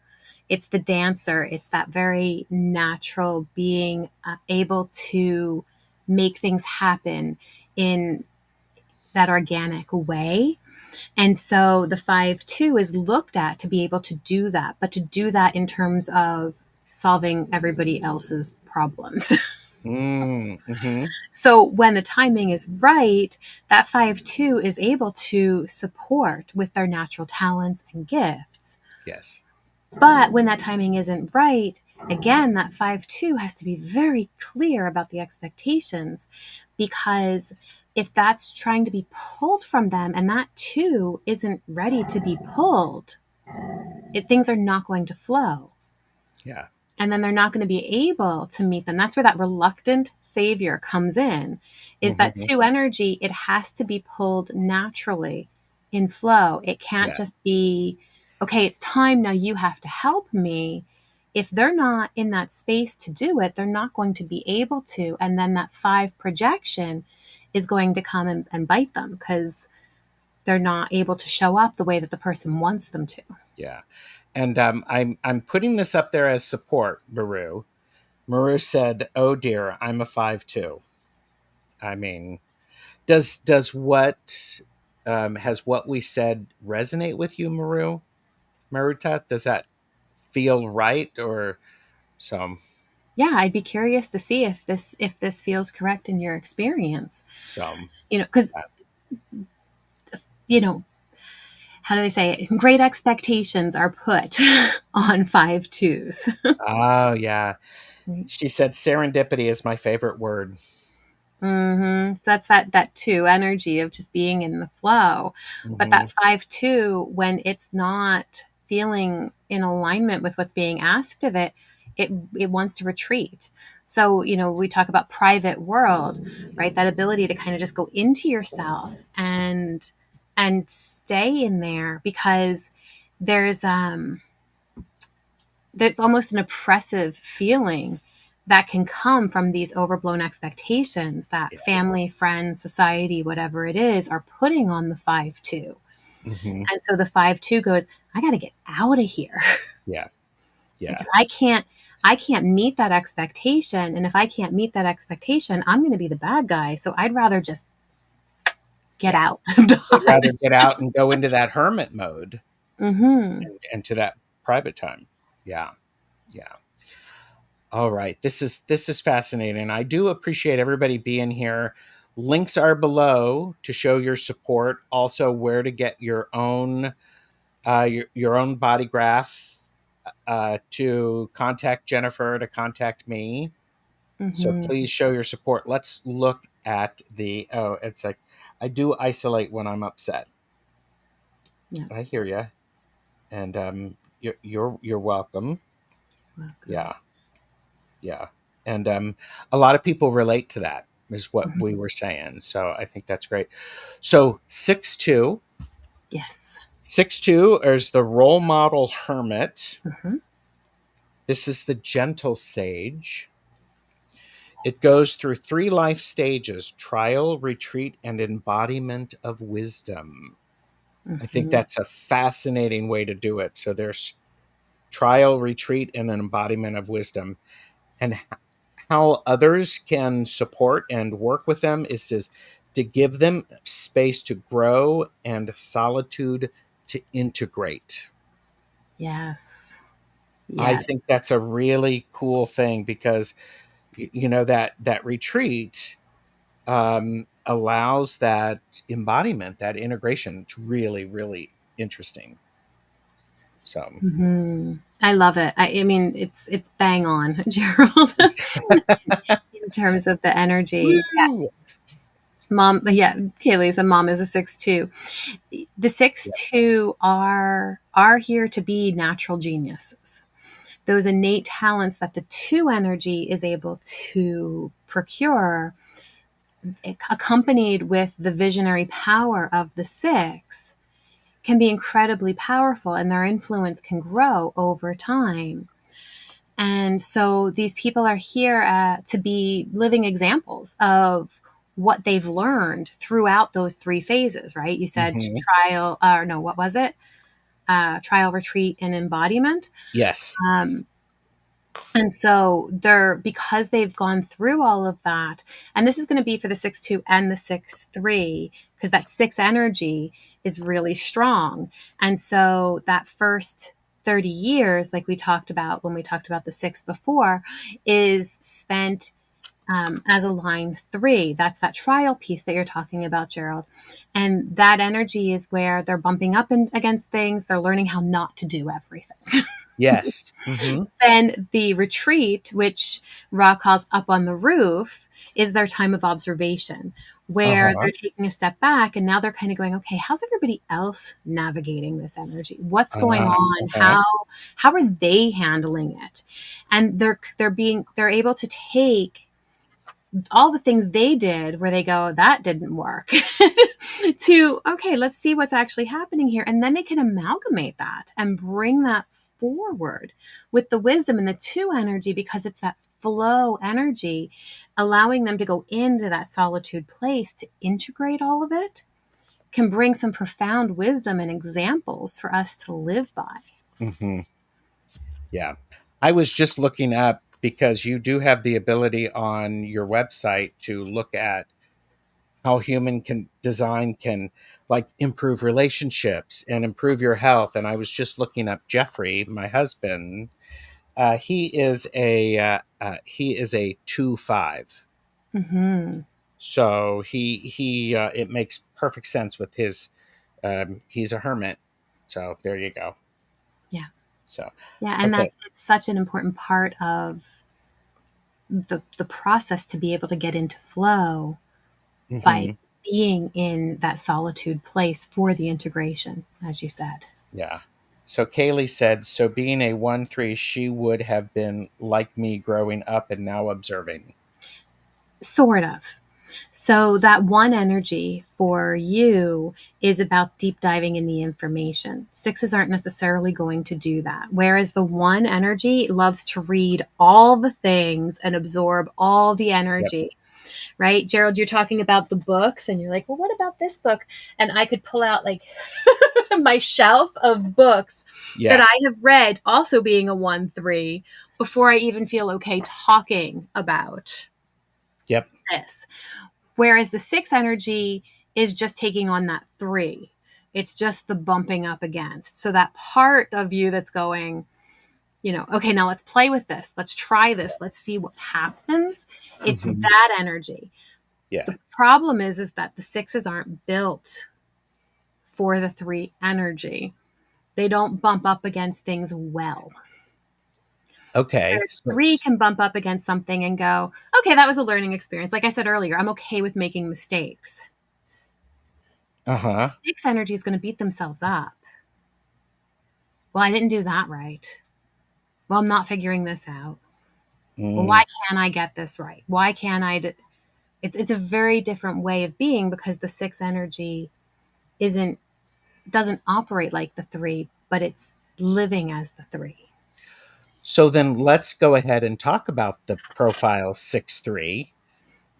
It's the dancer. It's that very natural being, able to make things happen in that organic way. And so the 5-2 is looked at to be able to do that, but to do that in terms of solving everybody else's problems. mm-hmm. So when the timing is right, that 5-2 is able to support with their natural talents and gifts. Yes, But when that timing isn't right, again, that 5-2 has to be very clear about the expectations, because if that's trying to be pulled from them and that 2 isn't ready to be pulled, things are not going to flow. yeah, And then they're not going to be able to meet them. That's where that reluctant savior comes in, is that mm-hmm. 2 energy. It has to be pulled naturally in flow. It can't Yeah, just be, okay, it's time now, you have to help me. If they're not in that space to do it, they're not going to be able to. And then that 5 projection is going to come and bite them, because they're not able to show up the way that the person wants them to. yeah. And I'm putting this up there as support, Maru. Maru said, "Oh dear, I'm a 5-2." I mean, does what has what we said resonate with you, Maruta? Does that feel right, or so? Yeah, I'd be curious to see if this feels correct in your experience. So, Because you know how do they say it? Great expectations are put on 5-2s. oh yeah. Right. She said serendipity is my favorite word. That's that 2 energy of just being in the flow. But Hmm. that 5-2, when it's not feeling in alignment with what's being asked of it, it wants to retreat. So, we talk about private world, right? That ability to kind of just go into yourself and stay in there, because there's there's almost an oppressive feeling that can come from these overblown expectations that Yeah. family, friends, society, whatever it is, are putting on the 5-2. Hmm. And so the 5-2 goes, I got to get out of here Yeah. Yeah. because I can't meet that expectation. And if I can't meet that expectation, I'm going to be the bad guy. So I'd rather just get Yeah. out. They'd rather get out and go into that hermit mode Mm-hmm. and to that private time. Yeah. Yeah. All right. This is fascinating. I do appreciate everybody being here. Links are below to show your support. Also, where to get your own your own body graph, to contact Jennifer, to contact me. So Mm-hmm. please show your support. Let's look at the. Oh, it's like I do isolate when I'm upset. Yeah. I hear you, and you're welcome. Welcome. Yeah, yeah, and a lot of people relate to that. Is what we Mm-hmm. were saying. So I think that's great. So 6-2, Yes. 6-2 is the role model hermit. Mm-hmm. This is the gentle sage. It goes through 3 life stages: trial, retreat, and embodiment of wisdom. I think Mm-hmm. that's a fascinating way to do it. So there's trial, retreat, and an embodiment of wisdom. And how others can support and work with them is to give them space to grow and solitude to integrate. Yes. I Yes. think that's a really cool thing because that retreat allows that embodiment, that integration. It's really, really interesting. So, Hmm. I love it. I mean, it's bang on, Gerald, in terms of the energy. woo! Mom, yeah, Kaylee's a mom is a 6-2. The six Yeah. two are here to be natural geniuses. Those innate talents that the 2 energy is able to procure, accompanied with the visionary power of the 6, can be incredibly powerful, and their influence can grow over time. And so these people are here to be living examples of what they've learned throughout those 3 phases, right? You said Hmm. trial, or no, what was it? Trial, retreat, and embodiment. Yes. Um, and so because they've gone through all of that, and this is going to be for the 6-2 and the 6-3, because that 6 energy is really strong. And so that first 30 years, like we talked about when we talked about the 6 before, is spent as a line 3. That's that trial piece that you're talking about, Gerald. And that energy is where they're bumping up against things. They're learning how not to do everything. Yes. Hmm. Then the retreat, which Ra calls up on the roof, is their time of observation, where Uh-huh. they're taking a step back and now they're kind of going, okay, how's everybody else navigating this energy? What's going on? Uh-huh. How are they handling it? And they're able to take all the things they did where they go, that didn't work, to, okay, let's see what's actually happening here. And then they can amalgamate that and bring that forward with the wisdom and the 2 energy, because it's that flow energy, allowing them to go into that solitude place to integrate all of it, can bring some profound wisdom and examples for us to live by. Hmm. Yeah. I was just looking up because you do have the ability on your website to look at how human can design can like improve relationships and improve your health. And I was just looking up Jeffrey, my husband. He is a 2-5. Mm-hmm. So he it makes perfect sense with his. He's a hermit. So there you go. Yeah. So Yeah. And okay. it's such an important part of the process to be able to get into flow by Hmm. being in that solitude place for the integration, as you said. Yeah. So Kaylee said, so being a 1-3, she would have been like me growing up and now observing. Sort of. So that one energy for you is about deep diving in the information. Sixes aren't necessarily going to do that. Whereas the one energy loves to read all the things and absorb all the Yep. energy. Right? Gerald, you're talking about the books and you're like, well, what about this book? And I could pull out like my shelf of books that Yeah. I have read, also being a 1-3, before I even feel okay talking about Yep. this. Whereas the 6 energy is just taking on that 3. It's just the bumping up against. So that part of you that's going, okay, now let's play with this. Let's try this. Let's see what happens. It's Mhm. that energy. Yeah. The problem is that the 6s aren't built for the 3 energy. They don't bump up against things well. Okay. Whereas 3 can bump up against something and go, okay, that was a learning experience. Like I said earlier, I'm okay with making mistakes. Uh-huh. 6 energy is going to beat themselves up. Well, I didn't do that right. Well, I'm not figuring this out. Well, why Mm. can't I get this right? Why can't I? It's a very different way of being because the 6 energy doesn't operate like the 3, but it's living as the 3. So then let's go ahead and talk about the profile 6-3,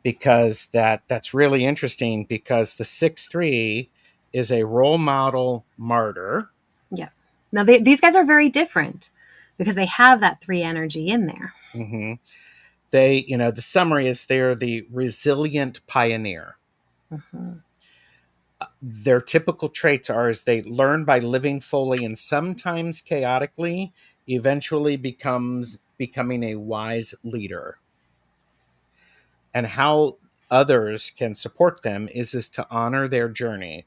because that's really interesting, because the 6-3 is a role model martyr. Yeah. Now these guys are very different because they have that 3 energy in there. Mm-hmm. They, the summary is they're the resilient pioneer. Mm-hmm. Their typical traits are as they learn by living fully and sometimes chaotically, eventually becoming a wise leader. And how others can support them is to honor their journey.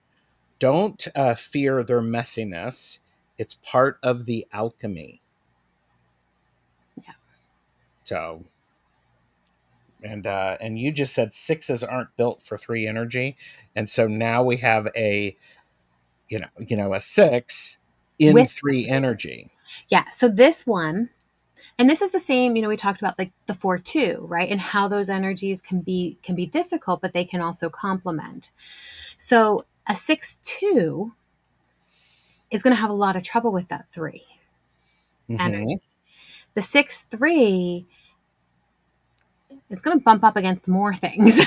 Don't fear their messiness. It's part of the alchemy. Yeah. So, and you just said 6s aren't built for 3 energy, and so now we have a a 6 in With 3 energy. yeah. So this one, and this is the same, we talked about like the 4-2, right? And how those energies can be difficult, but they can also complement. So a 6-2 is going to have a lot of trouble with that 3 Mm-hmm. energy. The 6-3 is going to bump up against more things.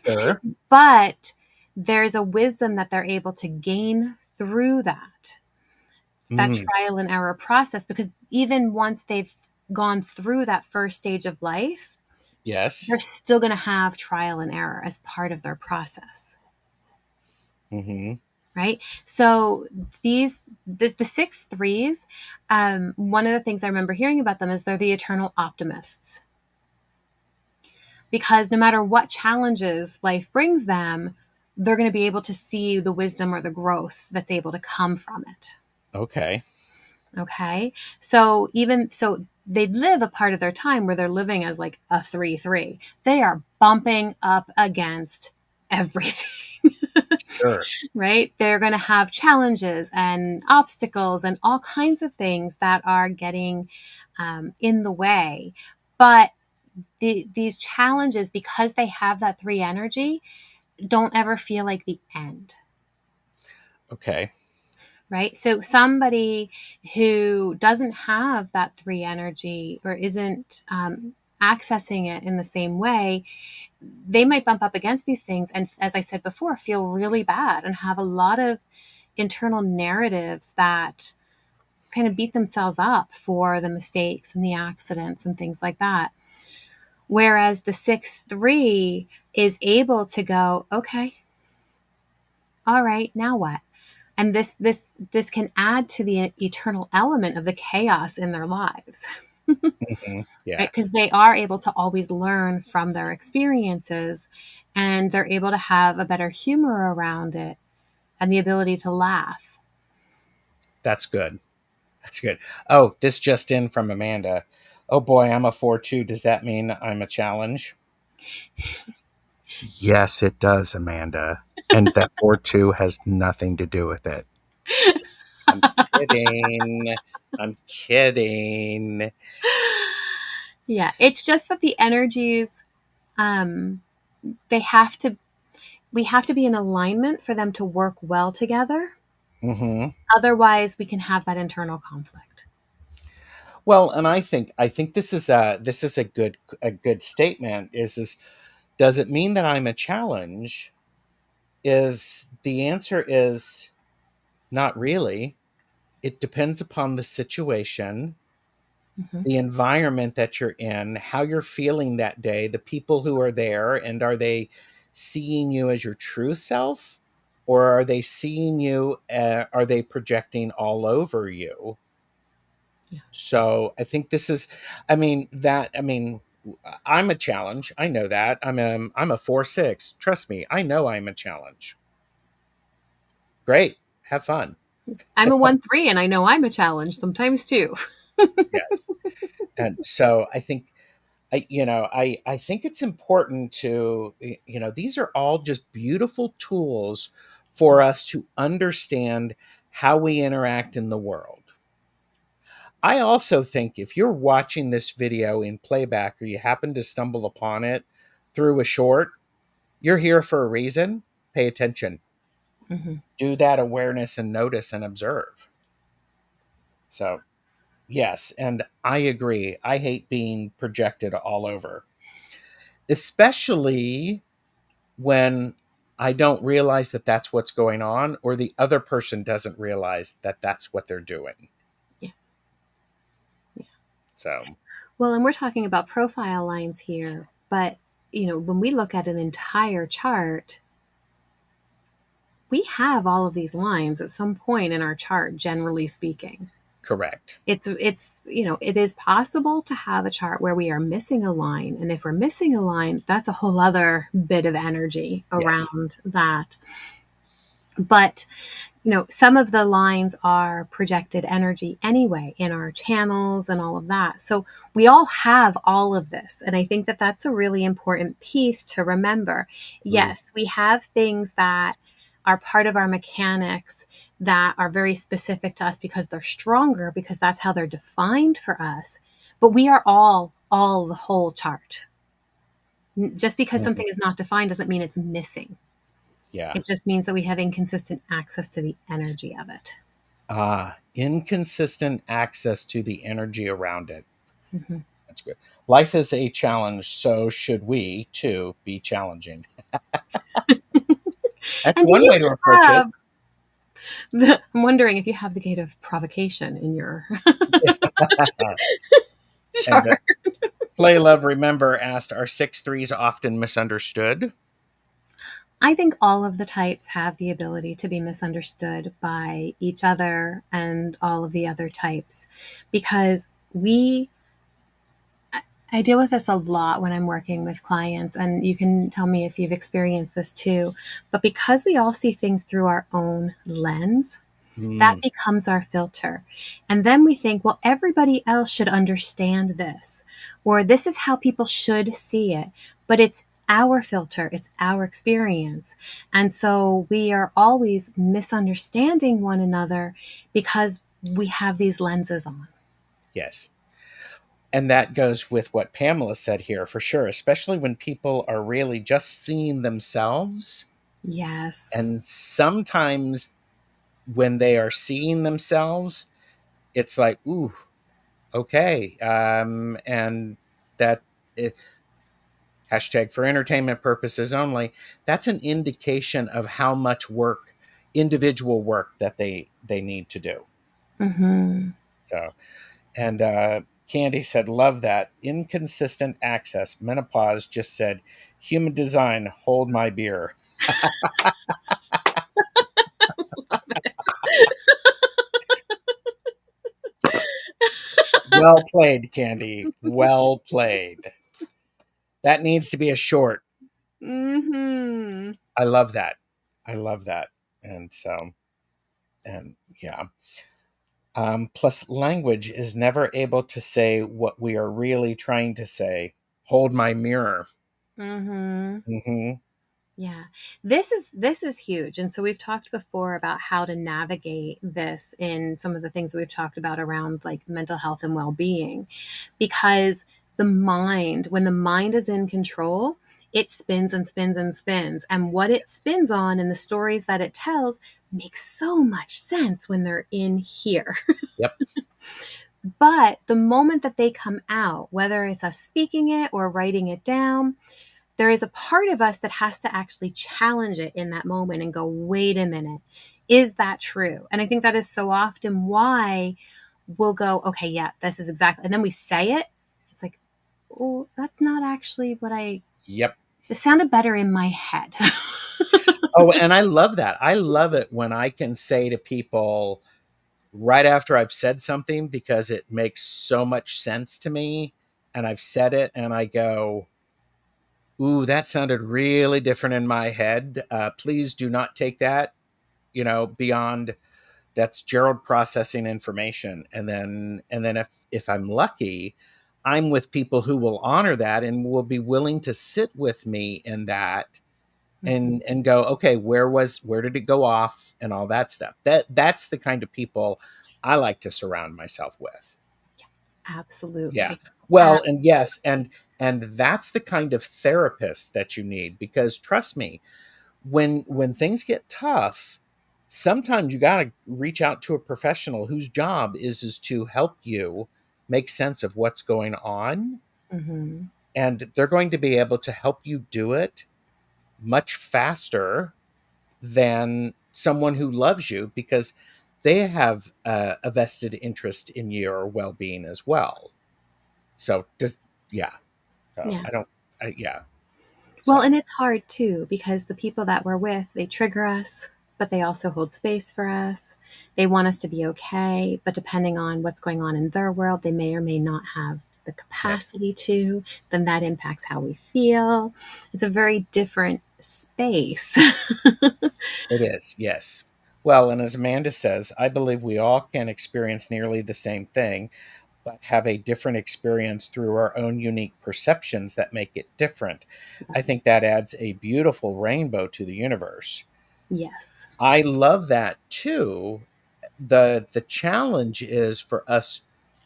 Sure. But there's a wisdom that they're able to gain through that Mm. trial and error process, because even once they've gone through that first stage of life, Yes. they're still going to have trial and error as part of their process. Mm-hmm. Right. So the 6-3s, one of the things I remember hearing about them is they're the eternal optimists, because no matter what challenges life brings them, they're going to be able to see the wisdom or the growth that's able to come from it. Okay. Okay. So even so, they live a part of their time where they're living as like a 3-3. They are bumping up against everything. Sure. Right? They're going to have challenges and obstacles and all kinds of things that are getting in the way. But these challenges, because they have that 3 energy, don't ever feel like the end. Okay. Right? So somebody who doesn't have that 3 energy or isn't accessing it in the same way, they might bump up against these things. And as I said before, feel really bad and have a lot of internal narratives that kind of beat themselves up for the mistakes and the accidents and things like that. Whereas the 6-3 is able to go, okay, all right, now what? And this can add to the eternal element of the chaos in their lives. Mm-hmm. Yeah. Right? Because they are able to always learn from their experiences, and they're able to have a better humor around it and the ability to laugh. That's good. That's good. Oh, this just in from Amanda. Oh boy, I'm a 4-2. Does that mean I'm a challenge? Yes, it does, Amanda. And that 4-2 has nothing to do with it. I'm kidding. I'm kidding. Yeah, it's just that the energies, um, they have to, we have to be in alignment for them to work well together. Hmm. Otherwise, we can have that internal conflict. Well, and I think this is a good statement. Is does it mean that I'm a challenge? Is the answer is not really. It depends upon the situation, Hmm. the environment that you're in, how you're feeling that day, the people who are there, and are they seeing you as your true self, or are they seeing you? Are they projecting all over you? Yeah. So I think this is, I mean, I'm a challenge. I know that. I'm a 4/6. Trust me, I know I'm a challenge. Great, have fun. I'm a 1-3, and I know I'm a challenge sometimes too. Yes, and so I think I think it's important to these are all just beautiful tools for us to understand how we interact in the world. I also think if you're watching this video in playback or you happen to stumble upon it through a short, you're here for a reason. Pay attention. Hmm. Do that awareness and notice and observe. So, yes, and I agree. I hate being projected all over, especially when I don't realize that that's what's going on, or the other person doesn't realize that that's what they're doing. Yeah. Yeah. So, Well, and we're talking about profile lines here, but when we look at an entire chart, we have all of these lines at some point in our chart, generally speaking. correct. It is possible to have a chart where we are missing a line. And if we're missing a line, that's a whole other bit of energy Yes. around that. But some of the lines are projected energy anyway in our channels and all of that. So we all have all of this. And I think that that's a really important piece to remember. Ooh, Yes, we have things that are part of our mechanics that are very specific to us because they're stronger, because that's how they're defined for us. But we are all the whole chart. Just because mhm. something is not defined doesn't mean it's missing. Yeah. It just means that we have inconsistent access to the energy of it. Inconsistent access to the energy around it. Mhm. That's good. Life is a challenge, so should we too be challenging. That's And do one you way to approach it. have I'm wondering if you have the gate of provocation in your And chart. Play Love Remember asked, are 6/3s often misunderstood? I think all of the types have the ability to be misunderstood by each other and all of the other types because I deal with this a lot when I'm working with clients, and you can tell me if you've experienced this too. But because we all see things through our own lens, that Mm, becomes our filter. And then we think, well, everybody else should understand this, or this is how people should see it. But it's our filter, it's our experience. And so we are always misunderstanding one another because we have these lenses on. yes. And that goes with what Pamela said here for sure, especially when people are really just seeing themselves. Yes. And sometimes when they are seeing themselves, it's like, ooh, okay. And that eh, hashtag for entertainment purposes only, that's an indication of how much work, individual work that they need to do. Mm-hmm. So, and Candy said, love that. Inconsistent access. Menopause just said, human design, hold my beer. Well played, Candy. Well played. That needs to be a short. Mm-hmm. I love that. I love that. And so, and yeah. Plus, language is never able to say what we are really trying to say. Hold my mirror. Mm-hmm. Hmm. Yeah. This is huge. And so we've talked before about how to navigate this in some of the things that we've talked about around like mental health and well-being, because the mind, when the mind is in control, it spins and spins and spins. And what it spins on and the stories that it tells makes so much sense when they're in here. Yep. But the moment that they come out, whether it's us speaking it or writing it down, there is a part of us that has to actually challenge it in that moment and go, wait a minute, is that true? And I think that is so often why we'll go, okay, yeah, this is exactly, and then we say it. It's like, oh, that's not actually what Yep. it sounded better in my head. Oh, and I love that. I love it when I can say to people right after I've said something because it makes so much sense to me and I've said it and I go, ooh, that sounded really different in my head. Please do not take that, beyond. That's Gerald processing information. And then if I'm lucky, I'm with people who will honor that and will be willing to sit with me in that Mhm. and go, okay, where did it go off and all that stuff. That's the kind of people I like to surround myself with. Yeah. Absolutely. Well, and yes, and that's the kind of therapist that you need, because trust me, when things get tough, sometimes you got to reach out to a professional whose job is to help you make sense of what's going on, Mm-hmm. and they're going to be able to help you do it much faster than someone who loves you, because they have a vested interest in your well-being as well. So does yeah. So Yeah. I don't. Yeah. Well, So and it's hard too because the people that we're with, they trigger us, but they also hold space for us. They want us to be okay, but depending on what's going on in their world, they may or may not have the yes, capacity to. Then that impacts how we feel. It's a very different space. it is. Yes. Well, and as Amanda says, I believe we all can experience nearly the same thing, but have a different experience through our own unique perceptions that make it different. I think that adds a beautiful rainbow to the universe. Yes. I love that too. The challenge is for us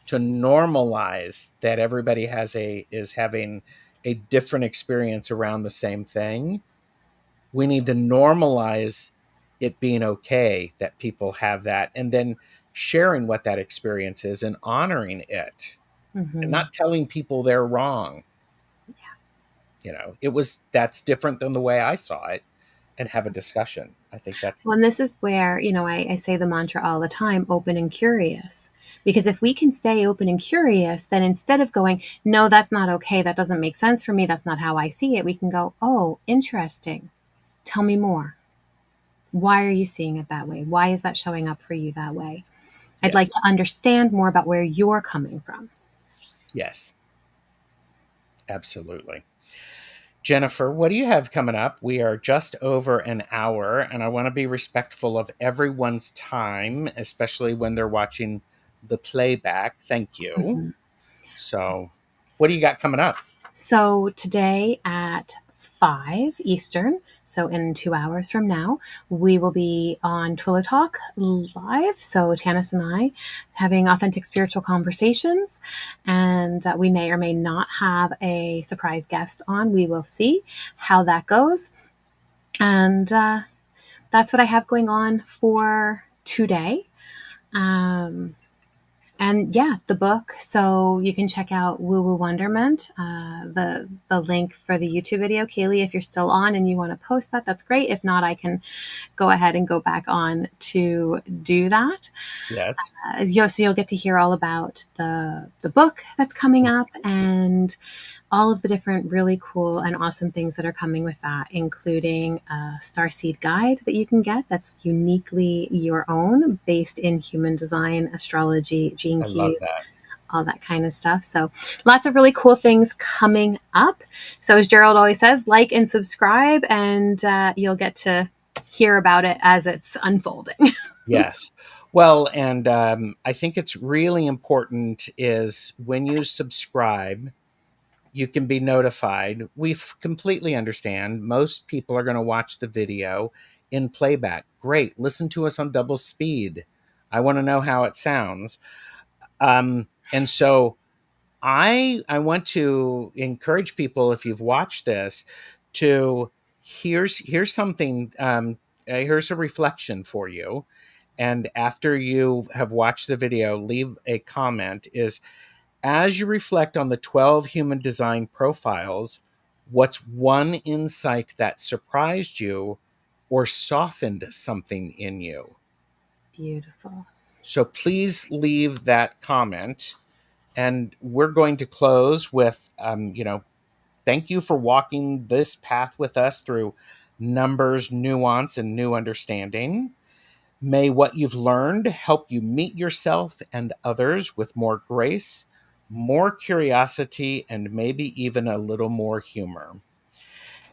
to normalize that everybody is having a different experience around the same thing. We need to normalize it being okay that people have that, and then sharing what that experience is and honoring it and Hmm. not telling people they're wrong. That's different than the way I saw it, and have a discussion. I think that's Well, and this is where, I say the mantra all the time, open and curious. Because if we can stay open and curious, then instead of going, no, that's not okay, that doesn't make sense for me, that's not how I see it, we can go, oh, interesting. Tell me more. Why are you seeing it that way? Why is that showing up for you that way? I'd like yes, to understand more about where you're coming from. yes, absolutely. Jennifer, what do you have coming up? We are just over an hour, and I want to be respectful of everyone's time, especially when they're watching the playback. Thank you. Mhm. So, what do you got coming up? So today at 5 Eastern, so in 2 hours from now, we will be on Twilio Talk live. So Tanis and I having authentic spiritual conversations, and we may or may not have a surprise guest on. We will see how that goes. And that's what I have going on for today. Um, and yeah, the book. So you can check out Woo Woo Wonderment. The link for the YouTube video, Kaylee. If you're still on and you want to post that, that's great. If not, I can go ahead and go back on to do that. Yes. So you'll get to hear all about the book that's coming up and all of the different really cool and awesome things that are coming with that, including a starseed guide that you can get that's uniquely your own, based in human design, astrology, gene I love keys, that. all that kind of stuff. So lots of really cool things coming up. So as Gerald always says, like and subscribe, and you'll get to hear about it as it's unfolding. Yes. Well, and I think it's really important is when you subscribe, you can be notified. We completely understand. Most people are going to watch the video in playback. Great. Listen to us on double speed. I want to know how it sounds. And so I want to encourage people, if you've watched this, to here's something. Here's a reflection for you. And after you have watched the video, leave a comment. Is as you reflect on the 12 human design profiles, what's one insight that surprised you or softened something in you? Beautiful. So please leave that comment. And we're going to close with, thank you for walking this path with us through numbers, nuance, and new understanding. May what you've learned help you meet yourself and others with more grace, more curiosity, and maybe even a little more humor.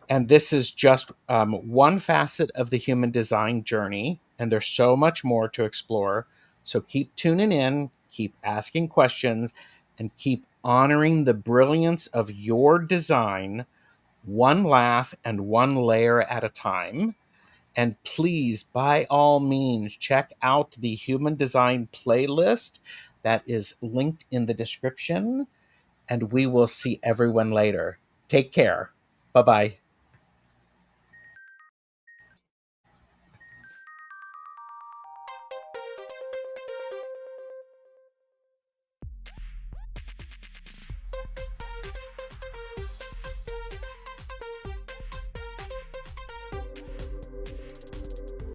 And this is just one facet of the human design journey, and there's so much more to explore. So keep tuning in, keep asking questions, and keep honoring the brilliance of your design, one laugh and one layer at a time. And please, by all means, check out the Human Design playlist that is linked in the description. And we will see everyone later. Take care. Bye bye.